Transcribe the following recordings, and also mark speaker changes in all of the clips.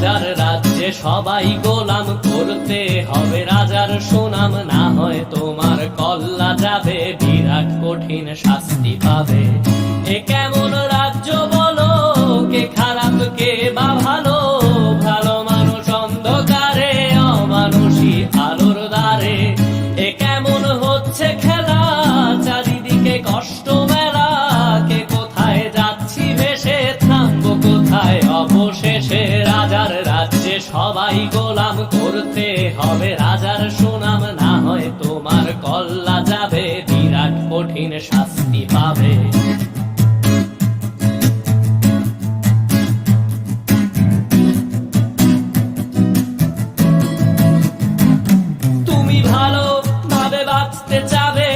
Speaker 1: রাজার রাজ্যে সবাই গোলাম, করতে হবে রাজার সুনাম, না হয় তোমার কল্লা যাবে, বিরাট কঠিন শাস্তি পাবে। এ কেমন রাজ্য বলো, কে খারাপ কে বা ভালো, ভালো মানুষ অন্ধকারে, অমানুষী আলোর দ্বারে। এ কেমন হচ্ছে খেলা, চারিদিকে কষ্ট মেলা, কে কোথায় যাচ্ছি ভেসে, থামবো কোথায় অবশেষে। রাজার রাজ্যে সবাই গোলাম, করতে হবে রাজার সুনাম, না হয় তোমার কল্লা যাবে, বিরাট কঠিন শাস্তি পাবে। তুমি ভালো ভাবে বাঁচতে চাবে,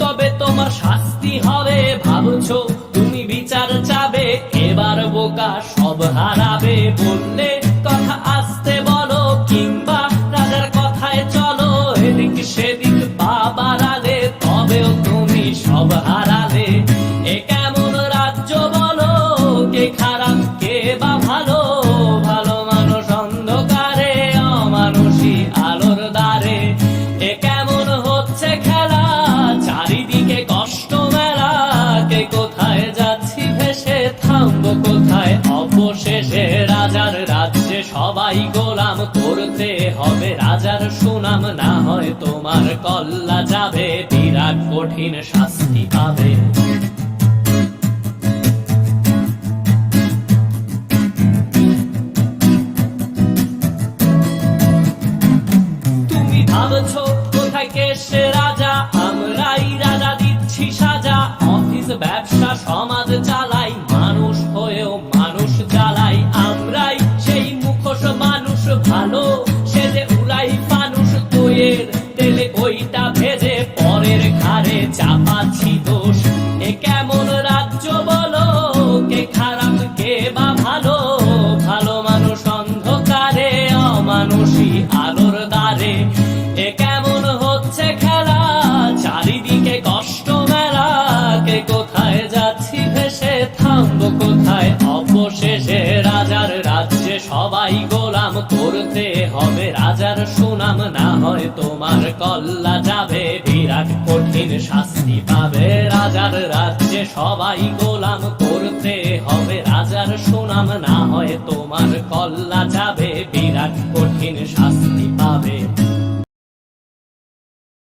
Speaker 1: তবে তোমার শাস্তি হবে, ভাবছো তুমি বিচার চাবে, এবার বোকা সব হারাবে। বললে কথা আস্তে বলো, কিংবা রাজার কথায় চলো, এদিক সেদিক পা বাড়ালে, তবেও তুমি সব হারালে। এ কেমন রাজ্য বলো, কে খারাপ কে বা ভালো, ভালো মানুষ অন্ধকারে, অমানুষী আলোর দ্বারে। এ কেমন হচ্ছে খেলা, চারিদিকে কষ্ট মেলা, কে কোথায় যাচ্ছি ভেসে, থামবো কোথায় অবশেষে। রাজার রাজ্যে সবাই গোলাম, করতে হবে রাজার সুনাম, না হয় তোমার কল্লা যাবে, বিরাট কঠিন শাস্তি পাবে। তুমি ভাবছো কোথায় কে সে রাজা, আমরাই রাজা দিচ্ছি সাজা, অফিস ব্যবসা সমাজ চালাই, মানুষ হয়েও মানুষ জ্বালাই। আমরাই সেই মুখোশ মানুষ ভালো, সেজে উড়াই ফানুষ, দইয়ের তেলে ওইটা ভেজে, পরের ঘাড়ে চাপাচ্ছি দোষ। এ কেমন রাজ্য বলো, কে খারাপ কে বা ভালো, ভালো মানুষ অন্ধকারে, অমানুষী আলোর দ্বারে। এ কেমন হচ্ছে খেলা, চারিদিকে কষ্ট মেলা, কে কোথায় যাচ্ছি ভেসে, থামবো কোথায় অবশেষে। রাজার রাজ্যে সবাই গোলাম, করতে হবে রাজার সুনাম, না হয় তোমার কল্লা যাবে, বিরাট কঠিন শাস্তি পাবে। রাজার রাজ্যে সবাই গোলাম, করতে হবে রাজার সুনাম, না হয় তোমার কল্লা যাবে, বিরাট কঠিন শাস্তি